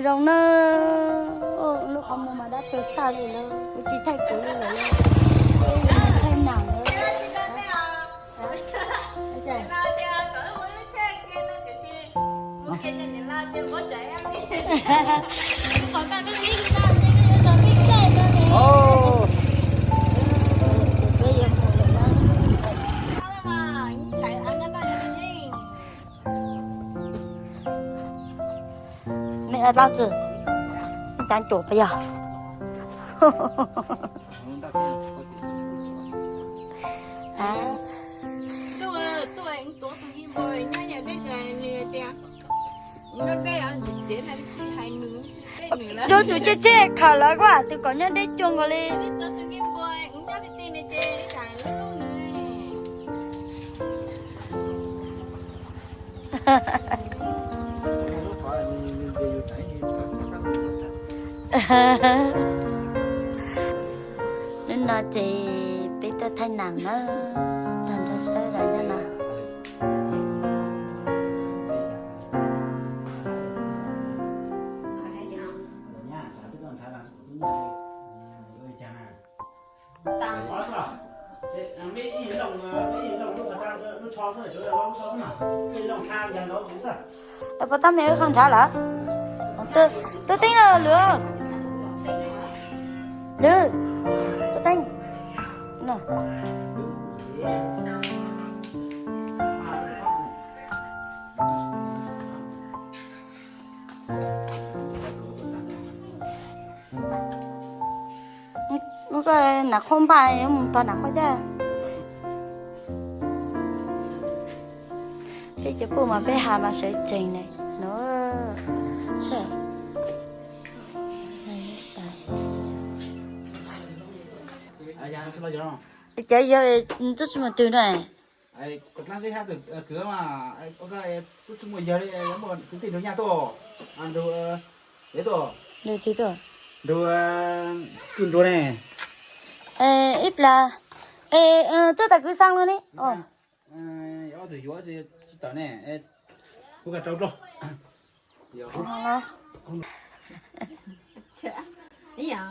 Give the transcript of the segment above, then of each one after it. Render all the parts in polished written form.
Rồi nó không mà đã phải xa đi rồi, chỉ thay cũ đi rồi, thay nặng rồi. Ồ. Mẹ ở bao giờ? Đang chỗ bây giờ. À. Đôi chú chết khờ lắm quá, tôi có nhớ đến chuông rồi đi. Nên nó chỉ biết tôi thay nặng nó thành ra sao rồi nha nào. Bắt tao mẹ không trả lỡ. Tôi tính là lừa. Lừa. Tôi tính. Nè. Nó cái nạc không phải toàn nạc không chứ. Cái chỗ bố mà bé hà mà sợi trình này nó sợ. Chạy giờ tôi chỉ một từ này. Ai, cột lăng dây ha từ cửa mà, ai, ok, tôi chung một giờ đi, em một cái tiền đồ nhà tổ, ăn đồ, đấy tổ. Đồ gì tổ? Đồ, cùn đồ này. Ít là, tôi ta cứ sang luôn đi. Ở từ dưới gì, tao này, cô cả trâu rồi. Ý à,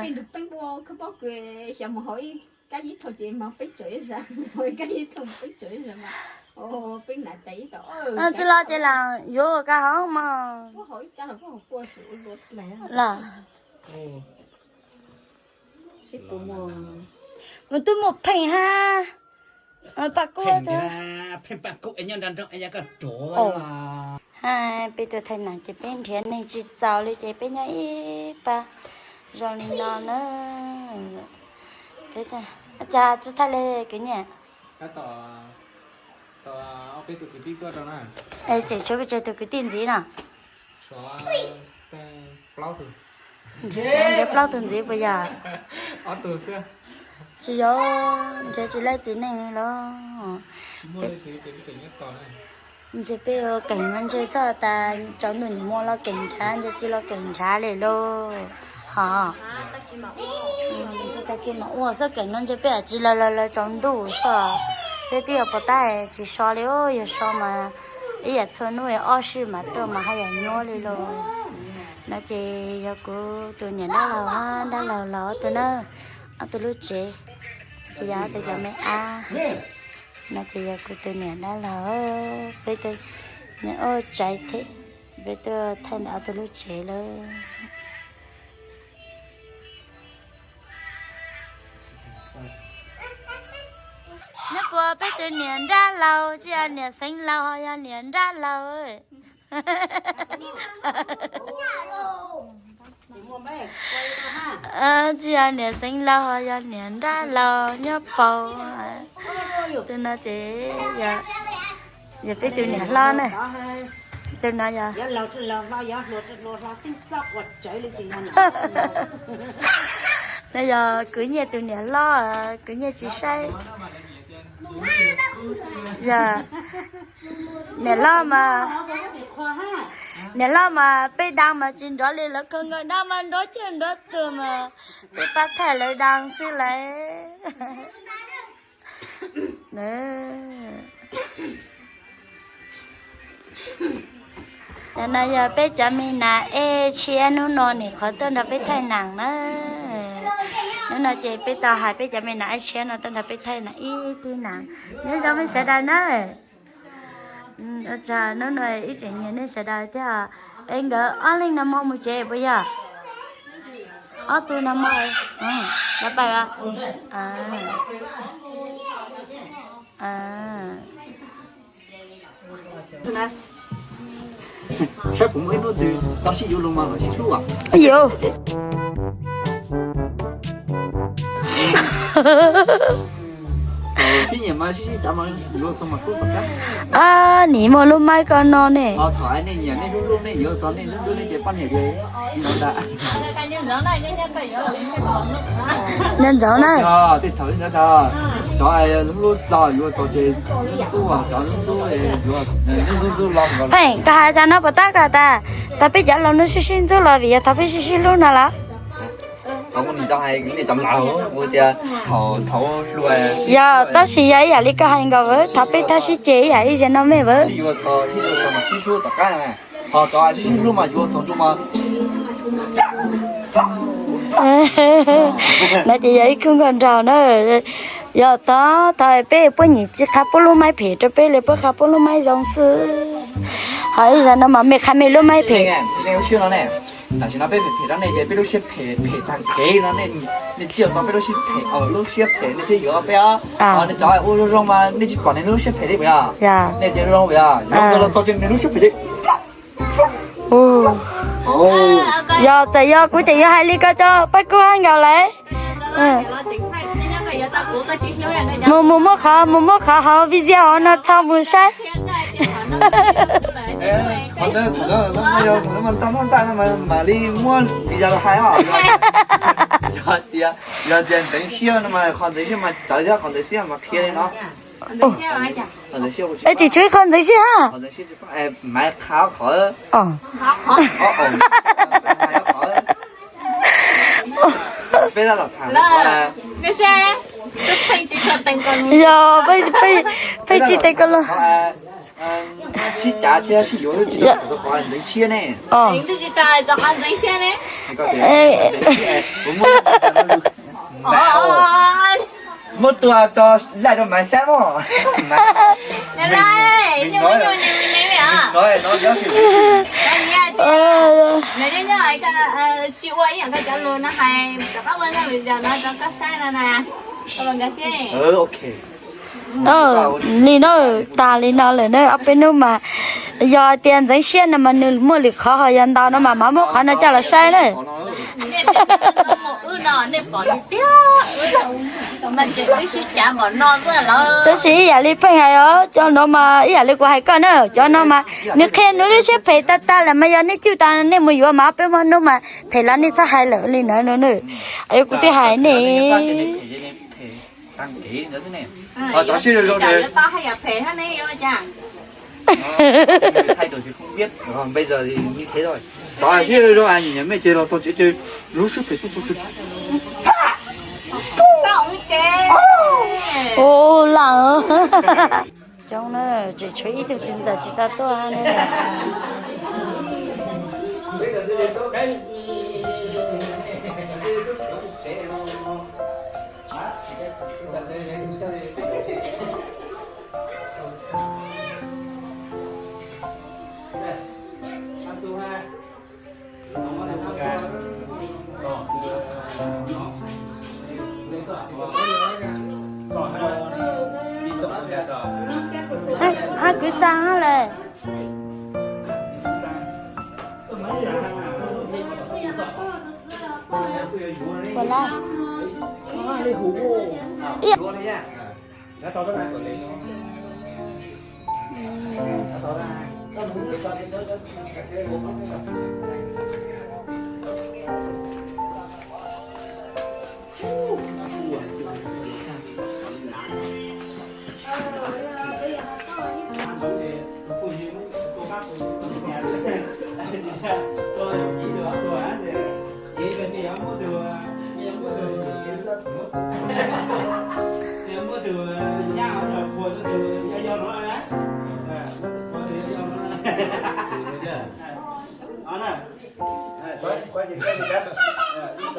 bên được bên bò cứ bao cái sao mà hỏi cái gì thôi chị mà biết chửi ra, hỏi cái gì thôi biết chửi ra mà, bên lại tí đó. Chỉ là vô cái hông mà. Có hỏi cái là có học qua sữa luôn này. Là. Ship của mua. Mà tôi một phèn ha. Bác cô thôi. Phèn bạc cô anh nhân đàn trong anh nhân cả chỗ mà. Hai bây giờ thầy nàng chỉ bên thiện nên chỉ giàu lên chỉ bên nhau ít ba. Rồi nên nó nữa. Thế thôi. Cha chỉ thay lên cái nhỉ. Cái tòa ở bên tụi cái đó này. Ê chị cho bây giờ tôi cái tiền gì nào? Số cái plau từ. Chị em biết lâu tiền gì bây giờ? Ở từ xưa. Chị vô chị lấy chị này lo. Chị mua cái gì cái nhất tòa này. Chị bây giờ cảnh anh chơi sao ta cháu nữ mua lo cảnh trả cho chị lo cảnh trả lại lo. Hả? Ta kia mà ủa sao cảnh anh chơi bây giờ chị là trong đủ sao? Thế thì ở tay chị xóa liêu giờ xóa mà ý là cho nuôi ở sư mà tôi mà hay là nhớ đi lo. Nó chỉ giờ cô tụi nhà đó là ha đó là tụi nó ăn tụi lúc chị giờ tụi giờ mẹ nó chỉ giờ cô tụi nhà đó là bây tụi nhà ơi chạy thế bây tụi thay nào tụi lúc chị luôn nó qua bây tụi nhà ra lâu chứ nhà sinh lâu hay nhà ra lâu ơi chị anh nè sinh lo ya nè ra lo nhớ bầu tôi nói chị giờ bây tôi nè lo này tôi nói giờ bây giờ cứ nhà tôi nè lo cứ nhà chị say giờ nè lo mà nè lo mà bây đang mà chuyện đó liền là không ngờ đâu mà đó chuyện đó từ mà bây bắt thẻ lại đang xí lại nè Nên là giờ bé cho mình là chia nó non này khó tên là bé thay nặng nữa. Nên là chị bé tao hai bé cho mình là chia nó tên là bé thay nặng tí nặng. Nếu cho mình sẽ đây nữa. Cha nó nói ít chuyện nhiều nên sẽ đây thế à. Anh gỡ anh lên nằm mong một chế bây giờ. Tôi nằm mong. Đã bài à. Sếp cũng mới nói từ tao sẽ vô luôn mà nó sẽ luôn à. Vô. Khi nhà mà sẽ chạm vào vô xong mà cũng bắt Nỉ mà lúc mai con nó nè. Thoại này nhà này luôn này vô cho nên nó lên để bắt nhà ghế. Nó đã. Nên gió này. Thì thổi nó ta. Cho ai nó luôn rồi vô cho chơi. Chú à, cho nó chú này vô. Nó chú lòng rồi. Phải, cả hai thằng nó bắt ta cả ta. Ta bây giờ nó sẽ xin chú là vì ta bây giờ xin luôn là. Không thì tao hay cái này chậm nào mua tiền thầu lùi. Giờ ta chỉ vậy à, lý cả hai người với ta bây ta sẽ chế vậy cho nó mới với. Chỉ vô cho mà chỉ số tất cả này. Họ cho ai xin luôn mà vô cho chúng mà. Nó chỉ vậy không còn trò nữa. Giờ ta thời bé bữa nhỉ chỉ khá bữa lúc mai phê cho bé lại bữa khá bữa lúc mai giống sư. Hỏi giờ nó mà mẹ khá mẹ lúc mai phê. Cái này chưa nó nè. Là chỉ nó bé phê đó này bé lúc xếp phê thằng kế nó này nên chiều nó bé lúc xếp phê lúc xếp phê nên thì giờ bé nên cho ai uống rong mà nên chỉ còn nên lúc xếp phê đấy bây giờ. Dạ. Nên thì rong bây giờ. Nó cho trên nên lúc xếp phê đấy. Giờ chạy giờ cũng chạy hai ly cơ cho bắt cô ăn gạo lấy. Mua khá họ video nó thao mùi sách. Còn đó nó mà tao muốn ta mà đi mua bây giờ là hay hả? Giờ tiền tính xia mà còn tính xia mà trả ra còn tính xia mà kia đấy nó. Còn tính xia một chút. Chị chơi con thấy chưa ha? Còn tính xia chỉ có máy khá khó. Bây giờ là thằng cái xe cái chỉ cần tên con giờ bây chỉ tên con luôn. Xí trả theo xí yếu thì nó có anh tính xia này. tính chỉ tài cho ăn tính xe này một tua cho lại cho mày sáng không? Này, nhưng mà nhiều nói nhớ thì nếu như ai cái chịu ấy cái trả luôn nó hay các bạn bây giờ nó cho các sai là nè còn cái gì ok lý nó ta lý nó là nó ở bên nó mà giờ tiền giấy xe mà mua lịch khó hỏi dân tao nó mà mua khó nó cho là sai đấy. Tôi sĩ giờ đi phải hay ở cho nó mà giờ đi qua hai con nữa cho nó mà nếu khen nó đi xếp phải ta là bây giờ nếu chịu ta nếu mà vừa mà bên mà nó mà phải là nên sao hai lỡ lên nữa ấy cũng thấy hay nè. Đăng ký nữa thế này. Cháu chưa được rồi. Tao hay gặp phê hết này em chả. Thay đổi thì không biết. Còn bây giờ thì như thế rồi. Cháu chưa được rồi, anh nhìn mày chơi đâu, tôi chỉ chơi lúc sức phải chút. Ô lỡ. Trong nó chỉ chơi ít được tiền chỉ ta to hơn nữa. Hai cứ sang hết rồi. Còn lại.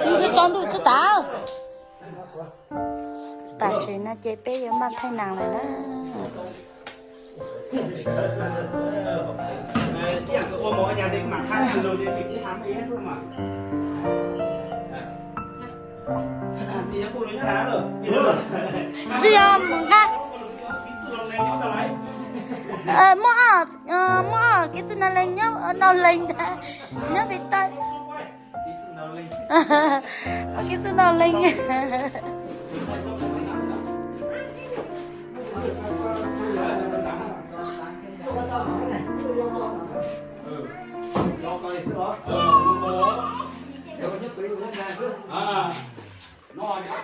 你这长度知道。但是那这边有蛮太难了呢。这样子我摸一下这个嘛，看是肉的，你还没事嘛？你也不能拿了，只要猛看。mua cái chân nó lên nó lên nó bị tay cái chân nó lên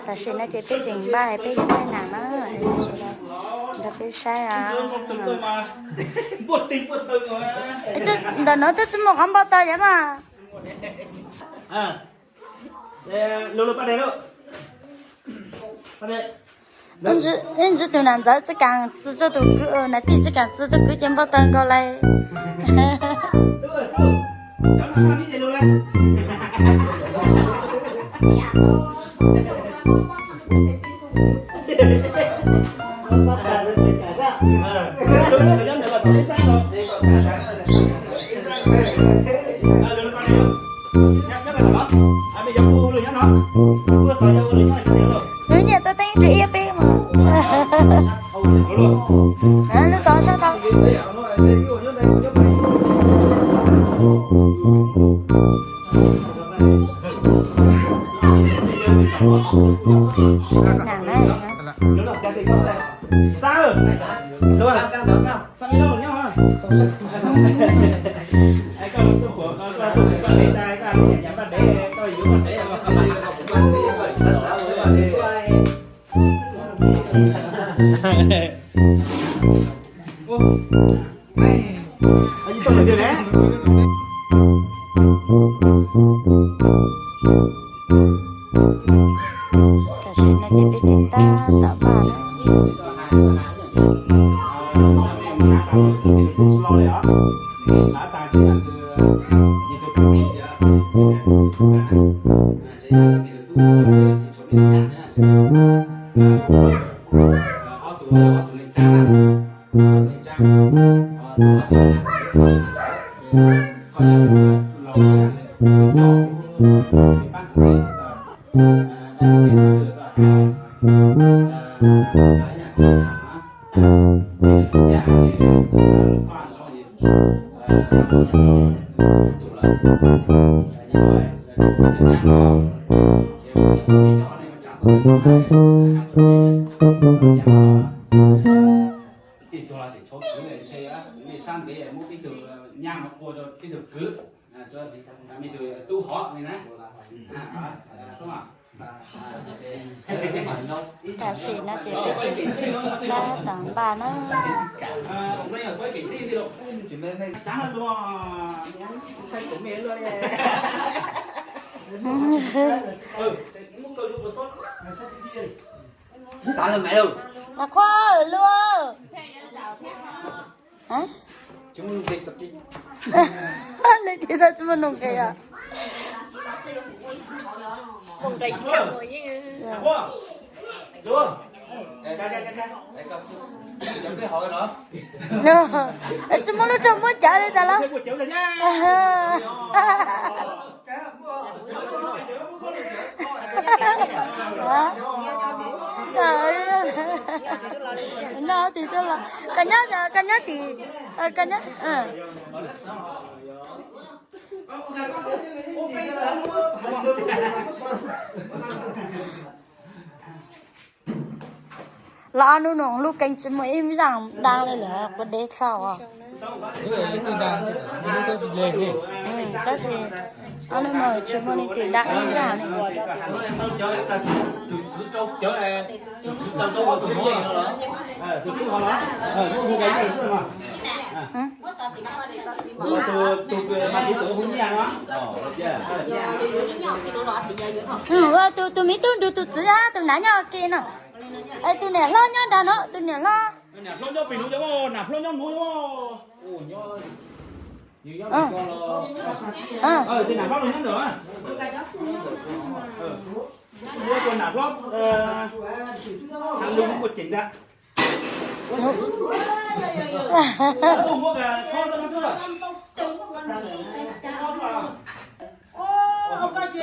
ta xin nó chỉ biết chuyện ba hay biết cái nào nó ta biết sai à đó nói tới một không bao tay vậy mà lô lô ba đây lô ba đây anh chỉ từ nãy giờ chỉ càng chỉ cho tụi cứ này thì chỉ càng chỉ cho cứ chém bao tay coi lại nếu nhà tôi tính chị em mà nó có sao đâu nàng này sao đúng rồi sao sao đi đâu nhau ai con của con để tay con nhẹ nhàng để coi yếu con để anh cho được đấy ta xin nó chỉ biết chúng ta tạo bà ta xin nó chỉ biết chúng ta tạo bà nó dây ở với cái gì thì độ chỉ lên đây trắng hơn luôn xanh của mẹ luôn đấy muốn câu cho sốt sốt cái gì trả lời mẹ luôn là khoa ở luôn hả chúng việc tập đi lấy tiền ra chúng mình nông cái à không dành chịu rồi chứ đúng chấm cái hỏi đó chúng mình trong muốn trả đi ta lo chịu rồi nha nó thì tôi là cả nhá thì cả nhá lo nó nong lúc canh chim mà em rằng đang lên là có đế sao à cái gì anh nói chim mà đi tìm đang em rằng này tôi mấy tôi tôi chỉ á tôi nãy nhau kia nè ai tôi nè lo nhau đàn nó tôi nè lo nè phong cho pin nó giống nè phong cho núi giống ồ nhớ 啊， ồ nhớ 嗯， ồ nhớ nhiều giống con lo trên nạp lót luôn nhá rồi mua con nạp lót hàng luôn một chỉnh ra không mua cả kho ra nó chưa ông coi chứ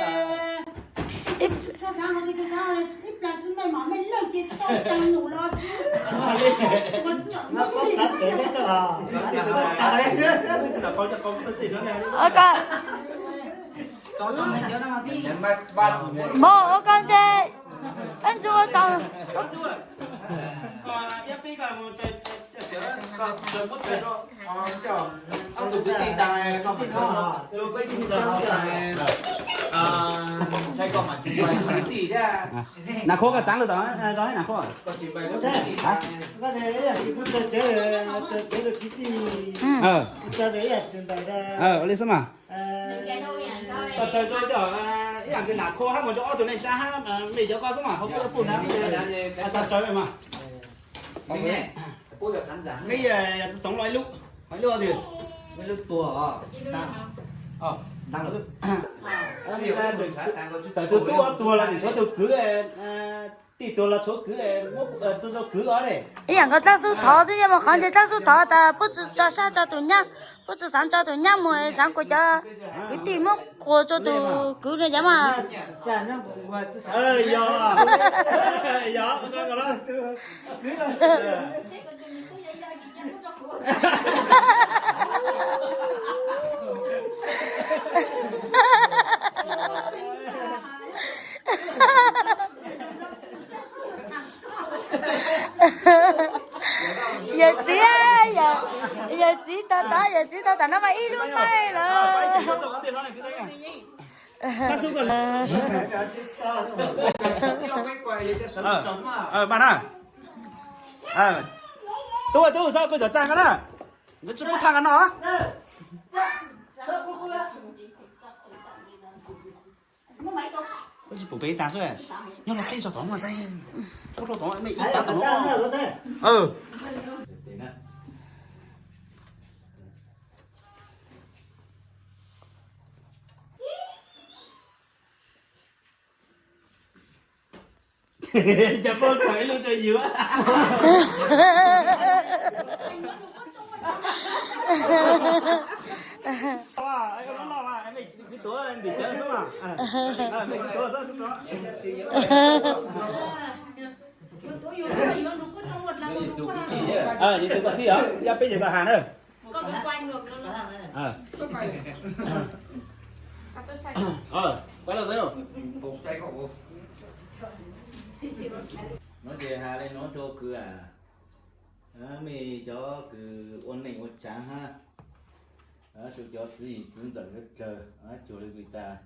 sao sao thì cái sao này ít là chúng mày mỏ mày lâu chỉ tao tăng đủ lo chứ nó có cả thế đấy đó là con cho con cái gì nữa này con nhắn mắt ba thủ này mò con chơi anh chúa chồng ép đi cả một chơi còn được mất chơi rồi ông tụi cái tin tài con tin cho rồi cái tin tàiใช่ก็มาจีบไปตีได้นาโคกับจังเลยตอนร้อยนาโคก็จีบไปแล้วตีฮะ ก็เลยคุณจะเจอคิดดีจะเลยจนไปได้ lấy xem à chơiอย่างcáiนาโคให้มันจะเอาตัวนี้จ้าฮะไม่จะก็สมัครเขาเพื่อปุ่นนะจะchơi vậy mà mình nè cô được khán giả cái giống loài lũ loài lúa thì mấy lúc tua đang ở người ta rồi tôi là số tôi cứ tỷ tôi là số cứ số cứ đó đấy 一两个大树头这些嘛，看见大树头的，不止叫下叫对娘，不止上叫对娘么，上国家一点么过着都够了家嘛。咱那不我这啥有我看过了也知啊，也知道，也知道，那么一路卖了。他收过来bạn à tôi sao tôi đã trang cái đó nó chưa có thằng cái nó tôi chỉ bổ bê ta thôi nhưng mà cái sao đó mà dây có sao đó mày ít ta tao nó chả con thấy luôn chơi dữ anh có lo mà anh bị cái túa anh bị chết đúng không bị cái túa rất đó vậy thì có thi hả ra bây giờ bà Hàn ơi con bị quay ngược luôn đó quay là sao cục xoay có cục nó về hà lên nó cho cửa mày cho cứ ôn này ôn trắng ha cho gì dẫn dẫn cái chờ chỗ này người ta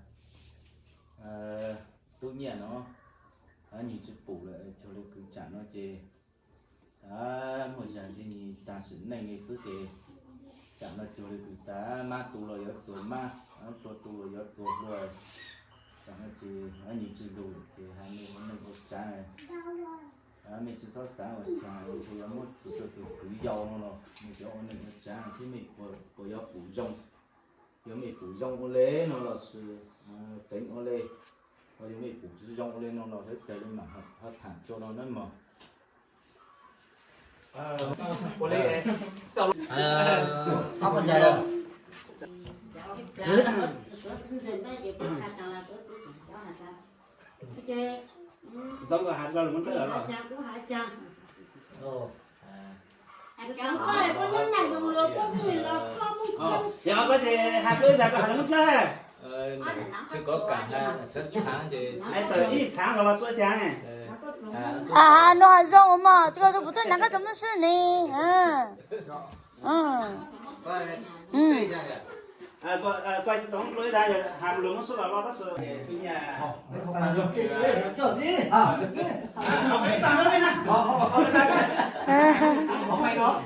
tốt nhẹ nó nhìn chút bù lại chỗ này cứ chả nó chê một dạng gì nhìn ta xử này ngày xưa thì chả nó chỗ này người ta ma tù rồi rồi ma tù rồi rồi chẳng là chỉ nhìn chữ đồ thì hai mươi hôm nay có trái này mình chỉ có sáng rồi trái thì có một sự từ cứ dầu nó mình cho anh này trái thì mình có dầu củ rong nếu mình củ rong có lẽ nó là sự tránh có lẽ và nếu mình củ rong có lẽ nó là hết cái mà hết thẳng cho nó nên mà có lẽ không có trái đâu giống cái hạt rồi muốn chơi rồi chỉ có gì hạt đôi già có hạt muốn chơi chưa có cả hai rất sáng thì ai giờ ít sáng rồi mà soi chán này nó rong mà，这个都不对，哪个怎么是呢？quay giống lối ra hàm luôn nó số là lo tất sự cái nhà học mấy bạn nữa bên này học mày đó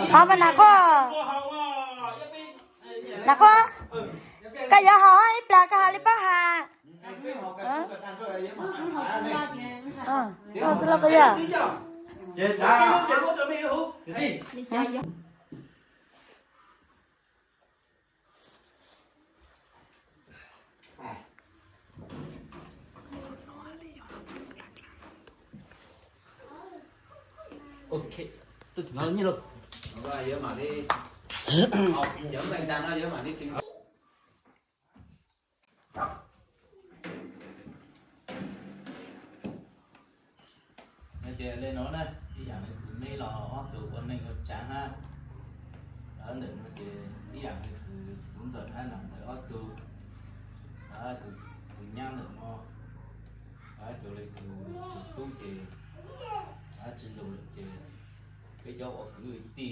học mà nào có cái giờ họ ít là cái hà li ba hà thôi xin lỗi bây giờ Chị trả. Chị mua cho mày hú. Đi. đi chơi vô Ok. Tôi chỉ nói như luôn. Rồi giờ mà đi học dẫn bạn ta nó giờ mà đi xin nó chơi lên nó đây đi dạng này mê lò hoa từ con này có chán ha đó nên nó chơi đi dạng này từ xuống giờ hai năm sẽ hoa từ đó từ nhang được mà đó chỗ này từ tu chơi đó chỉ dùng được chơi cái chỗ ở cứ tì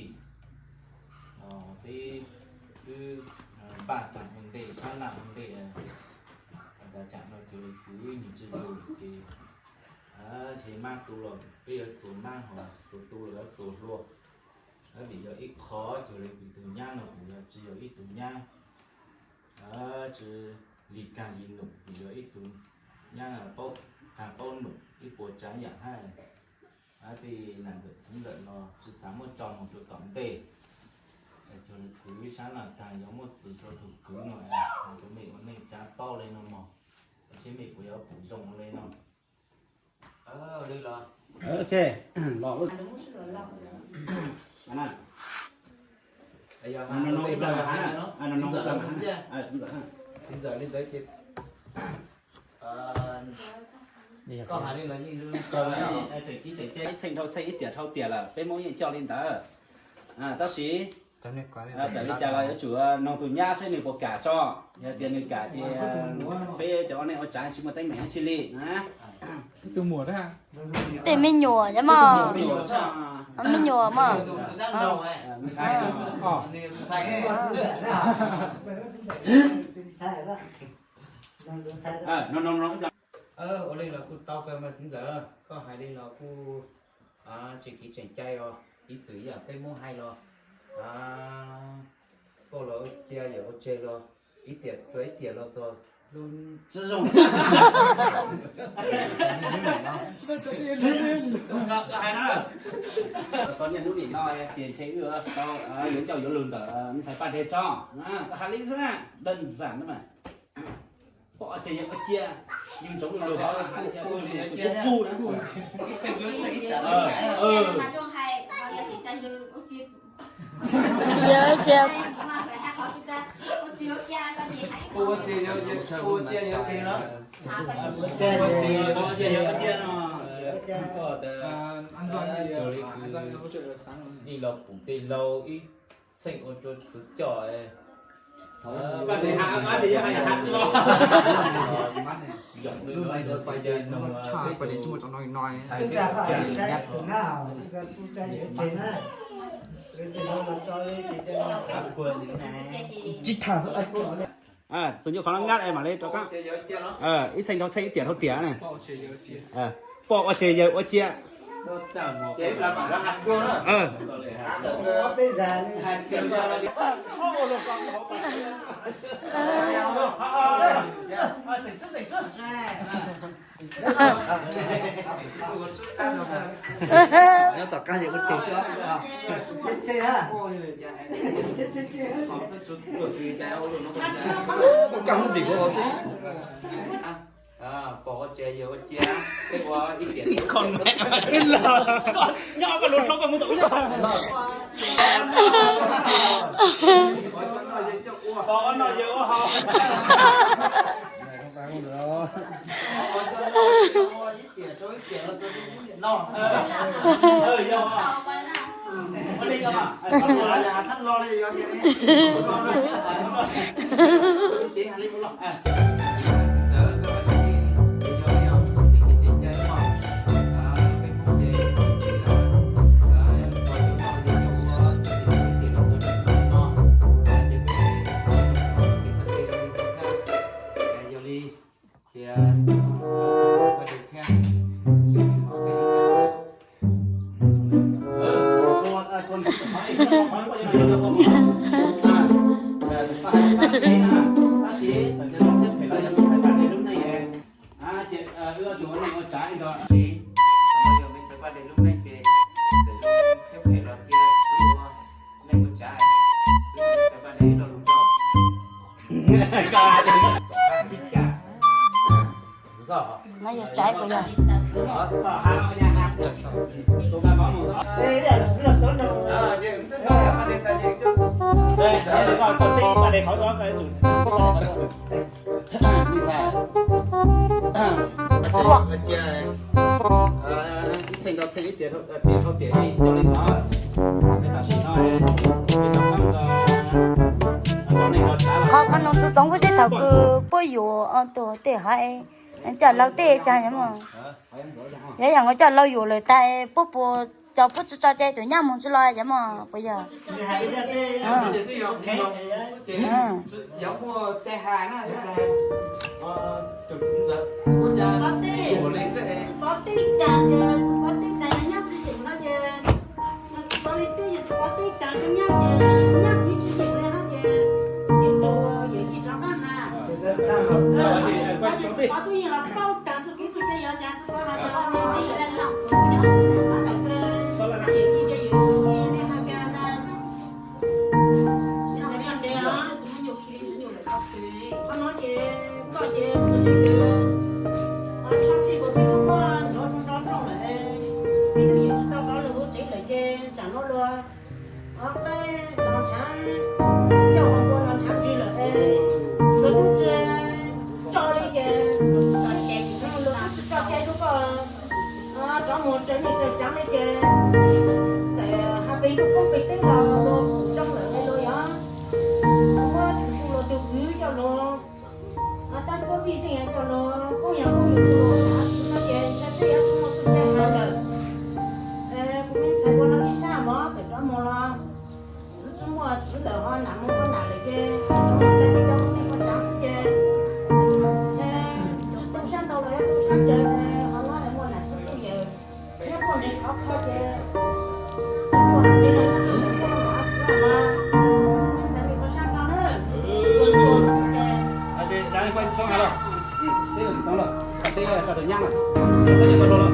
cái cứ bạn toàn vấn đề sáng làm vấn đề đã chạm vào chỗ cứ nhìn chỉ dùng thì chỉ mang tu rồi bây giờ chủ mang họ tu rồi tu luôn bây giờ ít khó chỗ này từ nhang rồi bây giờ chỉ có ít từ nhang chỉ lì càng gì nữa bây giờ ít từ nhang là bao hàng bao nụ ít bộ trái dạng hai thì làm được chính lợi nó chỉ sáng một trong một chỗ tổng đề cho nên cứ sáng là thằng giống một sự cho thủ cứ mà cho mình trả to lên nó mỏ chứ mình cũng có bổ rộng lên nó đây là Ok. Lọ luôn. Anh ạ. bây giờ Nó nóng lên ra là hả? nó Nó nóng ra hả? bây giờ lên tới cái có hả đây là gì luôn Chỉ cái sinh đâu xây ít tiền là cái món gì cho lên đó. Tao xí. Tại vì chả là chủ nông tụi nhà sẽ được một cả cho, tiền được cả thì bây giờ này ở trái chỉ một tay mẹ chili, từ mùa đó ha để mình nhổ chứ mà mình nhổ mà nó ở đây là cô tao cơ mà chính giờ có hai đây là cô chỉ kỹ chỉnh chay rồi ít xử là cái món hay rồi cô lỗi chia giờ cô chơi rồi ít tiền rồi luôn sử dụng hay đó có nhận đúng điểm nói tiền chế nữa tao những cháu yếu lùn tờ mình phải bàn đề cho hạt lý ra đơn giản thôi mà họ chỉ nhận chia nhưng chống được đó cô nữa mà trong hai họ giờ chỉ ta như ông chia nhớ chưa cô chia nhiều chia đó chia nó ăn răng hỗ trợ sáng đi lọc cũng tì lâu ít sinh ô cho sứ chọi có gì hạt lo dọn đưa lại được quay về nông quay đến chung trong nói sai Cái cả phải cái sừng nào, cái tu trái trên á. Cái nó mà cho cái quên gì này chỉ thẳng thôi anh sử dụng khả ngắt em mà lên cho các ít xanh đó xây tiền này bỏ qua chơi giờ qua chia chế là phải ra hạt cua đó bây giờ hạt chân cho nó đi nó tỏ ca gì cũng kịp chết ha chết căng đỉnh rồi bỏ chè vô chè cái qua ít tiền ít con mẹ ít lờ con nhỏ mà lột không còn muốn tụi nhá bỏ nó dữ họ đi không à? Thắt lo đi cho chị Hà Linh lo. bây giờ mình sẽ qua đến lúc này Cả đi cả. Rõ. Nó giờ trái bây giờ. Đó, bảo hai ông nhà hàng. Số ba có một đó. Đây là rất là tốt đâu. Chị cũng thích nói mà để ta gì chứ. Đây, đây còn công ty mà để khỏi đó cái rồi. Đi xa. Chị ít sinh đó sinh ít tiền không tiền đi cho nên nó người ta xin nói cái tập năm con này nó trả là con nó sẽ giống với cái thằng cứ bơi dù tổ tệ hay chả lâu tệ chả nhá mà vậy rằng nó chả lâu dùเลยtại bố bố cho bố cho chơi tụi nhau muốn chơi lo vậy mà bây giờ giống chai hà nó chụp sinh giờ cô cha của lấy sẽ Có tí càng giờ, có tí càng nhắc chương trình nó giờ. Có tí giờ, có tí càng nhắc giờ, nhắc cái chương trình này hết giờ. Thì cho giờ gì cho các hà. Có tí là bao càng cho cái chương trình giờ càng cho các hà. Sau là cái gì cho giờ này hà càng là. Nên là cái đó. Có nói gì, có gì xử lý được. Sau khi có biết có nó trong lại ví dụ như tao có là bố trí lại chơi chẳng nó luôn cái làm sáng cho họ qua làm sáng chi là rồi cũng chơi cho đi chơi cho luôn cho chơi lúc cho một trận đi chơi trắng đi chơi tại hai bên lúc có bị cái nào luôn trong lại luôn á có chỉ là tiêu cứ cho nó ta có vi sinh cho nó có nhà có nhiều đồ đã nó chơi chơi bây giờ chúng nó cũng chơi hai lần cũng thấy qua nó đi xa mà thì đó mà lo chỉ chúng mà chỉ là họ nằm không có nào để chơi chơi bây giờ không có chẳng chơi chơi tôi sang đâu đấy tôi sang chơi họ nói là mua lại tôi bây giờ nếu con đi khó khó chơi tôi ăn chơi là nó đã mà mình sẽ bị có sang đâu nữa chị ra đi quay xong rồi thế rồi xong rồi thế là cả nhang rồi thế thì còn rồi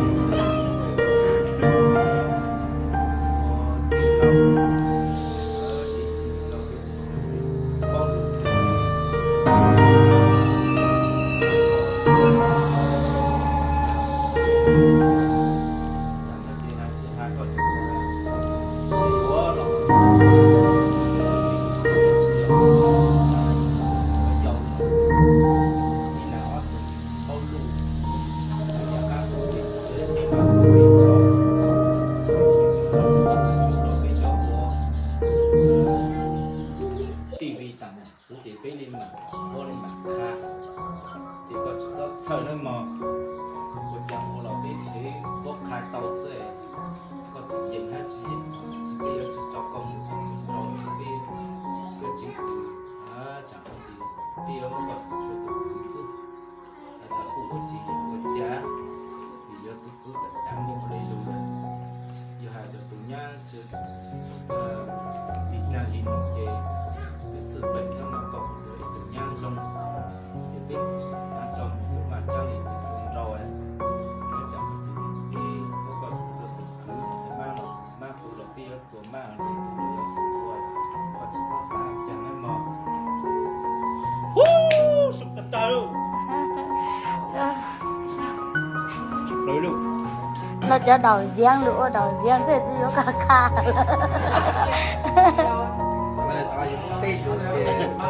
nó cho đầu riêng lửa đầu riêng thế chứ có cả cả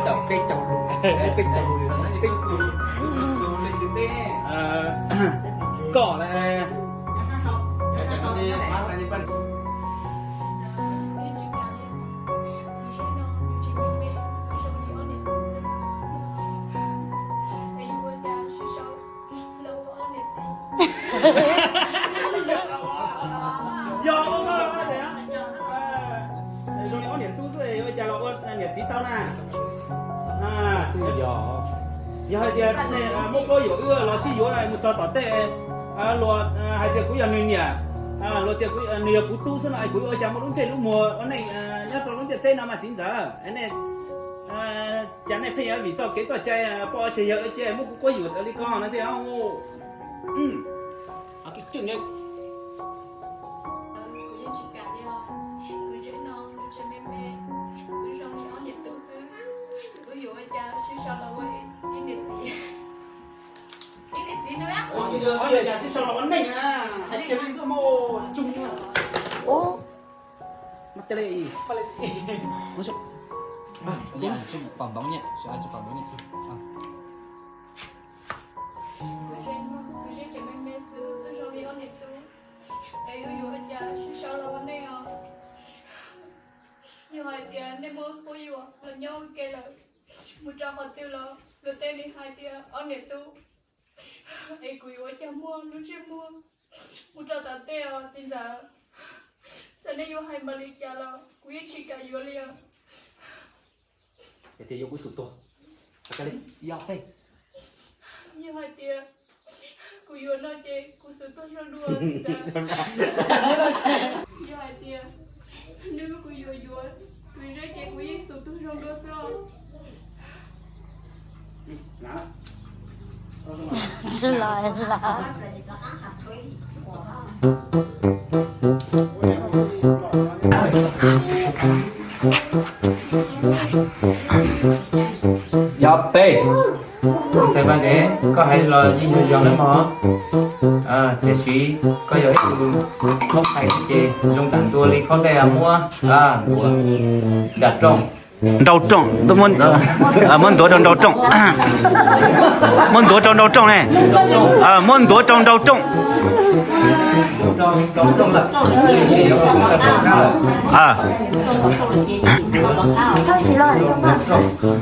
đầu cây trồng cây trồng lên cái cỏ này đi phát là đi quanh giờ ông có đâu đấy á rồi ông điện tu rồi bây giờ ông điện tí tao nè giờ thì này một có yếu là xí yếu này một trò tỏ tệ lo hai tiệc cũng là người nhỉ lo tiệc cũng nhiều cũng tu sân lại cũng ở trong một đúng chơi lúc mùa cái này nhớ trong đúng tiệc tết nào mà chín giờ cái này chán này phải vì cho cái trò chơi bỏ chơi ở chơi một cũng có yếu ở đi con nó thì không cái chuyện này Hãy subscribe cho kênh Ghiền Mì Gõ để không bỏ lỡ những video hấp dẫn giờ nhà sẽ sau đó này à hãy cái lý do mô chung ô mặt cái này nhẹ chụp bóng bóng nhẹ sẽ chụp bóng bóng nhẹ nhiều hai tiền nên mua có nhiều là nhau kêu là một trăm họ tiêu là được tên đi hai tiền ở nền tu ấy quý quá cho mua lúc chưa mua một trăm tám tiền chính là sẽ nên nhiều hai mà đi trả là quý chỉ cả nhiều liền cái thì yêu quý sụp tôi cái này yêu đây nhiều hai tiền quý yêu nó chơi quý sự tốt hơn đua chính là nhiều hai tiền nếu mà quý yêu yêu quý rất chơi quý sự tốt hơn đua sao chứ lại là Dọc bê Sẽ bà đế Có hay là gì như dòng lắm hả Để suy Có yếu không phải chê Dùng tặng tua ly khó đây mua Mua Đặt trông đầu trồng tôi muốn muốn tổ trồng đầu trồng muốn tổ trồng đầu trồng này muốn tổ trồng đầu trồng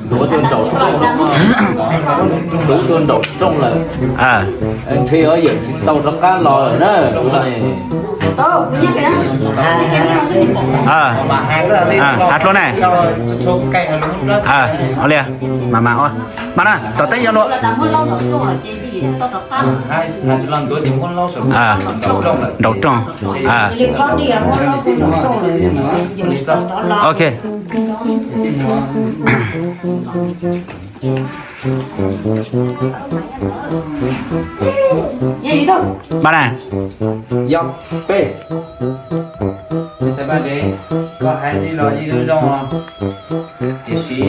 đủ tuần đầu trông là khi ở giờ tàu nó cá lò rồi đó hạt luôn này ở liền mà ơi mà nè cho tay vô luôn hai lần tuổi thì muốn lo sầu đầu trồng ok ba này dọc bê sẽ ba đế có hai đi lo gì nữa rồi thì suy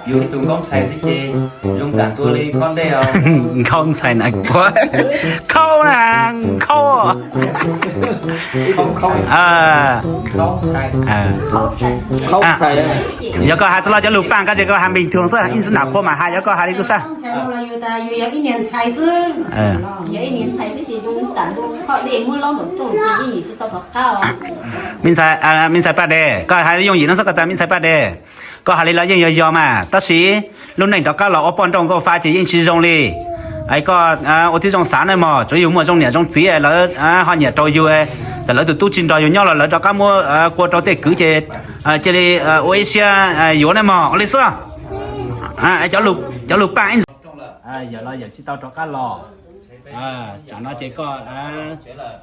dù tụi con xài gì chê dùng tặng tua ly con đây không xài này quá khâu nè khâu không xài giờ có hai cho lo cho lục bang cái gì có hàng bình thường sao in nào khô mà hai giờ có hai đi cứ sao一年才是有一年才是其中胆都靠连木老种基地是到多高mình xài ba đề có hai dùng gì nó sao cái mình xài ba đề có hai là dùng giờ mà tất sĩ lúc này đó có là ở bên trong có pha chỉ in chỉ dùng đi ấy có ởที่trong sáng này mà chủ yếu mua trong nhà trong chỉ là họ nhà trâu yêuแต่แล้วตู้จินดอยnhau là lỡ đó có mua qua trâu tết cứ chơi chơi đi Oasia yếu này mà lấy sao cháu lục bạn giờ lo giờ chỉ tao cho cá lò chẳng nó chỉ có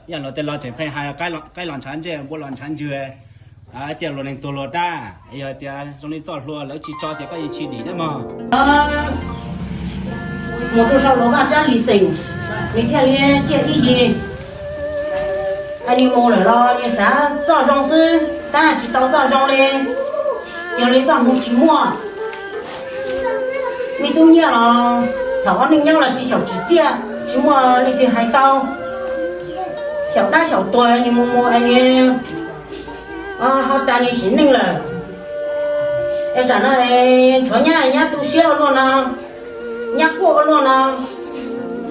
giờ lo tên lo chỉ phải hai cái lòn chán chơi bố lòn chán chơi chơi lò này tổ lò đa giờ thì trong này cho lò lỡ chỉ cho thì có gì chỉ đi đấy mà một chỗ sau đó bạn ra lì xỉu mình theo liên chuyện gì anh đi mua lại lo như sáng cho rong sư ta chỉ tao cho rong lên giờ lấy rong một chỉ mua mình tự nhiên là thảo con mình nhau là chỉ小指甲chỉ mua lấy tiền hai tao小大小tuổi nhưng mua anh như họ ta như xin mình là em trả nó cho nhà tu sửa luôn à nhắc cô luôn à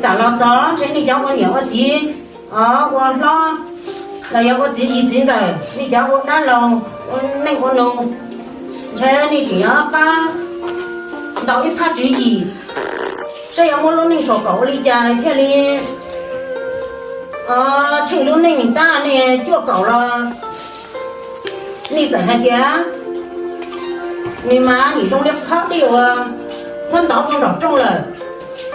xả lò gió trên đi cháu có nhiều cái gì qua lo là có gì gì rồi đi cháu có đá lồng nên có lồng thế đi chỉ có đào ít phát chữ gì sao có lúc này sổ cẩu đi cha thế đi chỉ lúc này người ta này chưa cẩu là đi giải hai kia nhưng mà nghỉ trong đêm khác đi thân đó không đọc trong lời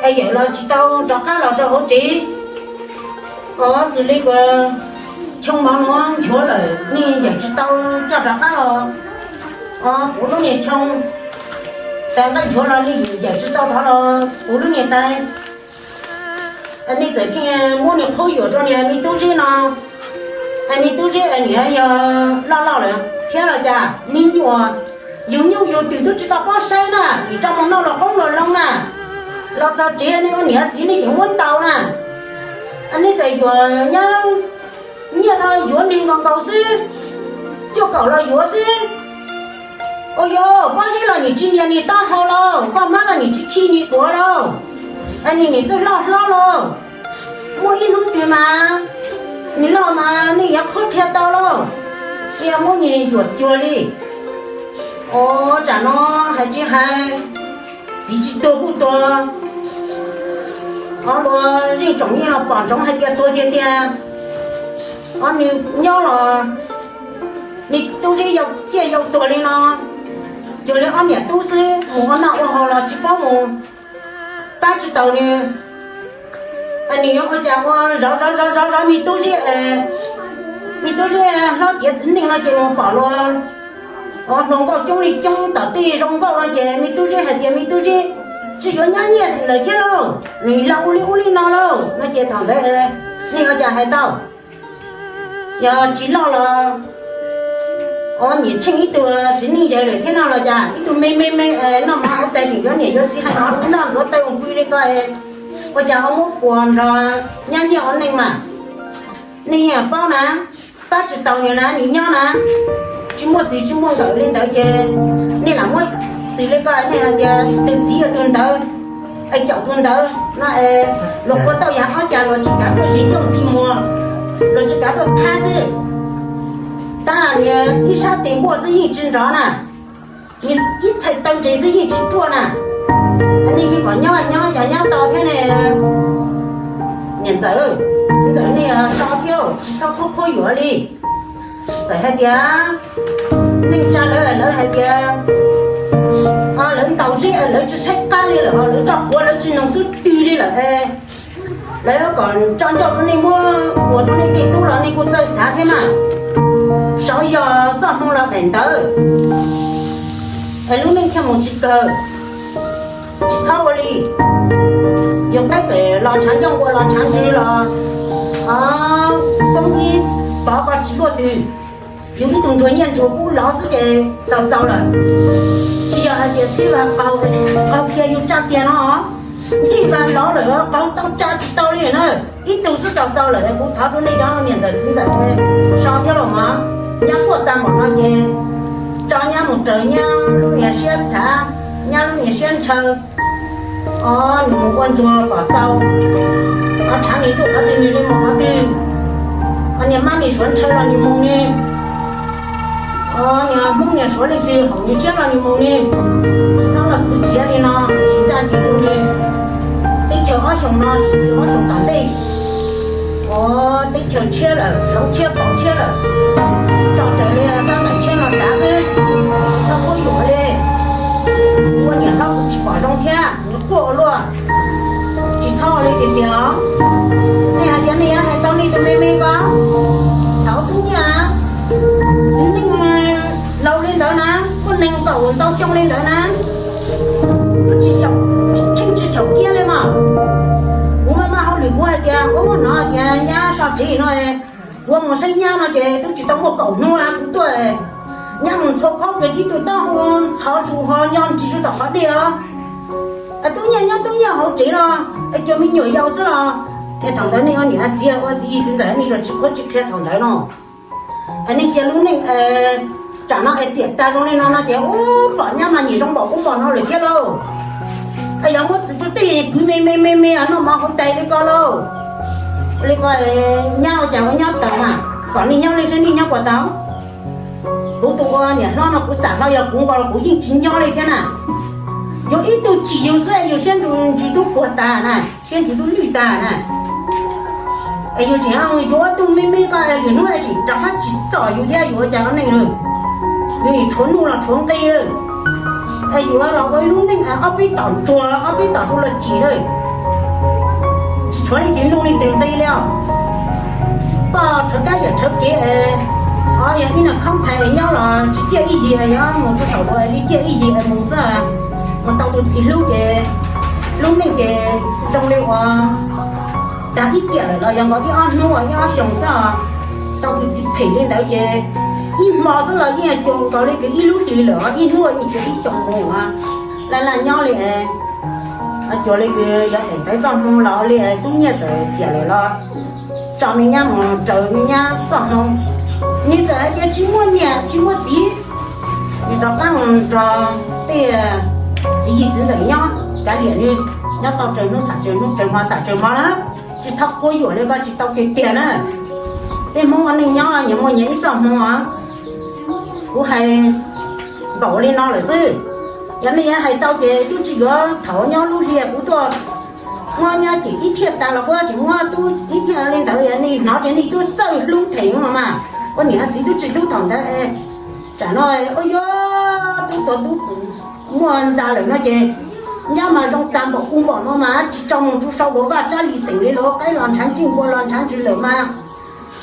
ai vậy là chỉ tao cho cá là cho hỗ trợ có xử lý của trong máu nó chúa lời nên vậy chỉ tao cho cá là của nó nhẹ trong tại cái chúa là đi vậy chỉ tao đó là của nó nhẹ tay anh đi tới khi mua được khâu dừa cho nhà mi tu gì nào anh mi tu gì anh nhớ lo rồi thế là cha mi dừa dùng từ từ chỉ tao có say nè thì trong nó là có người lông nè lo cho chị này con nhớ chỉ này chỉ muốn tàu nè anh ấy dạy vừa nhá như là vừa nên còn cầu sư cho cậu là vừa sư ôi yo bao nhiêu là những chuyện này ta hồ lo qua mắt là những chuyện khi nhị của lo anh ấy nghĩ tôi lo lo mua ít lúc tiền mà你老嘛，你也可贴到了，也没人约着哩。哦，这喏还这还自己多不多？啊，我人中意了，帮中还得多点点。啊，你鸟了，你都是要点要多的呢，就是俺们都是我那我好了，只帮我八知道呢。你要家伙绕米都是老爹子领了给我包了，哦，弄个种里种到底种个了给米都是还给米都是，只有2年来天喽，你老屋里拿喽，那给堂的那个家还到，要知道了，哦，你趁一多子领家来天了家，一多没那么好带领着你就是还拿那个带我归那个我家我们管着人家安宁嘛，你也包呢，把知道你呢，你娘呢，只么搞领导的，你那么最那个你那个都只有蹲到，脚蹲到，那如果到养好家了，只干个人种寂寞，了只干个摊子，当然你一下顶过是一挣着呢，你一才当真是一直做呢。你去管鸟到天呢，年走，现在呢烧可药哩，在海边，你家了海边，啊，人到这人就晒干的了，人照过了只能是丢的了哎，来要讲张教授你我说你给多了，你给我在3天嘛，烧药早上了很多，路面看不起个。只操我哩，用摆在老长江过老长居了，啊，公益报告记录的，有一种专业做不老是给早了，只要还别吃完高偏又炸点了啊，一般老了高到炸到了呢，一都是早了，我他说那2年在正在烧掉了嘛，人家过单嘛那些，找人们这样路也些啥。人也宣称，哦，你们关注把招，啊，厂里都好的，你们好的，啊，你妈你宣称了你们呢，哦，你梦也说的对，好你见了你们呢，上了自己的呢，现在记住的，对球2兄呢，就是2兄长辈，哦，对球切了，龙切包切了，找着了300切了30，超过有嘞。我年老去保上天，你过了，去操了点点，你还点你还到你的妹妹个，头都年，只能老领导呢，不能搞到小领导呢，只小亲只小爹了嘛，我妈妈好累过点，我那点伢上这那我们生伢那些都知道我搞弄啊不对。伢们错考个地都当红，操书哈，伢技术到好的了，冬年好这了，叫没有钥匙了，唐台那个女孩子我自己正在你说只可去开唐台了，那些路呢长了别带上来那些哦，把伢嘛你上保护保那里去喽，哎呀我自己对鬼没啊，那蛮好带的个喽，那个伢我讲我伢等嘛，管你伢那是你伢过当。我多年上了不散了要公告了，不进新疆那天呢，有一都机油色，有些都国单呢，现在都绿单呢，有这样药都没个有弄来的，这还早有点药加那个，有纯弄了纯对了，有了我弄那个被打住了几了，纯的弄的顶对了，把车干也车给哎呀，你那刚才鸟了，只接一些呀，我不少过，你接一些没事啊。我到处去路那个种的话，但一点了，让我一按弄啊，一想啥，到处去陪领导些，一马上了，人家讲搞那个一路对了，一路你就一想弄啊，来鸟嘞， cho lấy cái giờ hiện tại trong mong lo liền tôi nhớ rồi xỉa lại lo cho mình nhá mà trời mình nhá trong mong như thế giờ chỉ muốn nhà chỉ muốn gì thì đó các cho tiền gì chính là nhau cái liền đi nhá tao trời nó sạch trời mà đó chỉ thóc coi rồi lấy cái chỉ tao cái tiền á bên mong anh nhau những mong những trong mong á cũng hay bảo lên nó là gì giờ này hay tao cái chú chỉ có thấu nhau lúc gì cũng thôi ngon nha chỉ ít thiệt ta là có chỉ ngon tôi ít thiệt lên tới giờ này nó trên đi tôi chơi lúc thấy mà con nhỉ tôi chỉ lúc thằng đấy chả nói ôi yo tôi ngon ra lời nó chê nhưng mà trong tam bộ cung bọn nó mà trong chú sau đó và cha lì xỉn lên nó cái lon trắng chinh qua lon trắng chỉ lỡ mà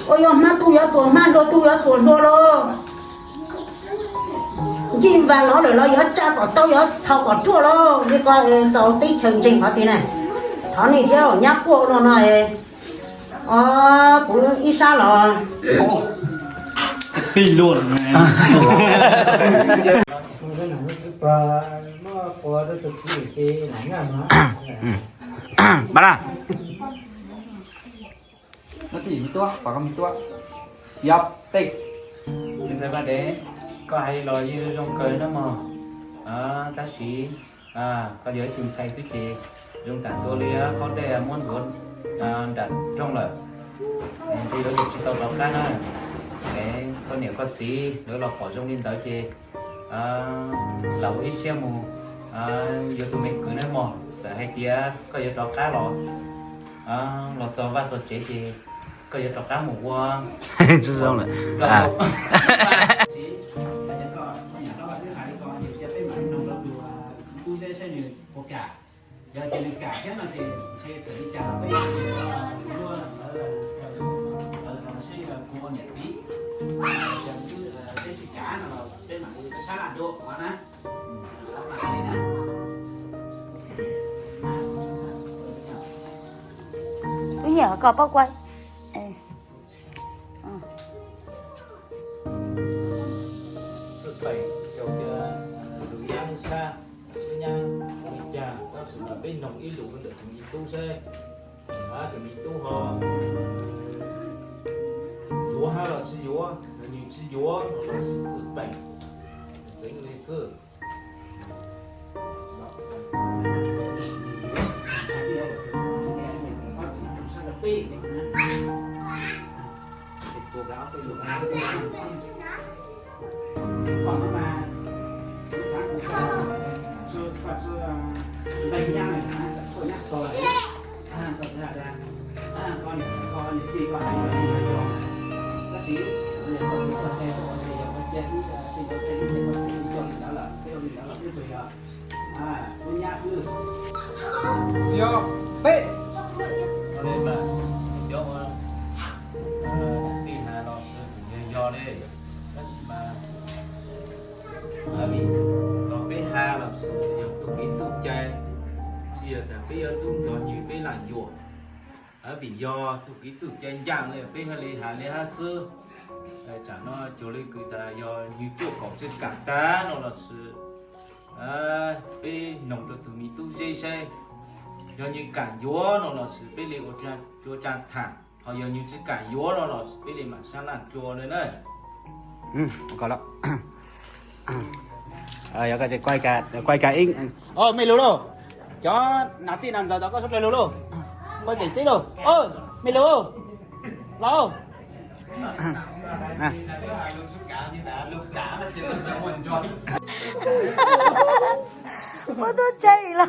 ôi yo mà tôi ở chuột mà tôi ở chuột rồi chim và nó rồi nó nhớ cha có tôi nhớ sau có chua lo đi coi cháu tí thường trình có tí này thọ này theo nhắc cô nó nói cũng ít xa lo pin luôn bắt à nó thì mi tua và con mi tua dọc tích bây giờ bạn đấy có hay lo gì trong cười nó mà ta sĩ có nhớ chừng say suy chế dùng tản tô lia có để muốn vốn đặt trong lời thì đó chỉ tao lọc cái thôi để có nhiều có gì nữa là khỏi trong liên tới chế lẩu ít xe mù giờ tụi mình cứ nói mò giờ hay kia có giờ lọc cá lọ lọt cho vắt cho chế chế có giờ lọc cá mù qua chứ sao lại giờ chỉ cả cái là thì sẽ tự trả với mua ở sẽ mua nhật tí chẳng chứ cái chỉ cá là cái mà sáng làm chỗ của nó tôi nhớ có bao quay sức khỏe cho cái ăn xa sinh nhang cha các sự là bên nông y lũ được mình tu xe thì mình tu họ chúa hay là chỉ chúa là nhiều chỉ chúa nó là sự bệnh dính lịch sử số gạo tôi được còn mà đây nha này thôi nhá rồi còn ra con đi qua đây rồi bác sĩ bây giờ con đi qua theo thì con chết xin con sẽ đi cho mình đó là theo mình đó là cái gì đó con nhà sư yo bê cho nên mà cho đi hà nó sẽ do đây bác sĩ mà mình nó bé hà là dùng dụng cái dụng chơi chỉ là bây giờ dụng gió như bé là dùa ở bị do dụng cái dụng chơi dạng này bé hà hà sư chả nó cho lên người ta do như kiểu có trên cả ta nó là sự bé nồng từ từ mi tu dây xe do như cả dúa nó là sự bé liệu cho trang thẳng họ do như cả dúa nó là bé liệu mà sang làm chùa đấy này có lắm giờ cái quay cả in mày lú đâu cho nào tin làm giờ đó có số lú đâu quay cảnh chết đâu mày lú lâu tôi chạy là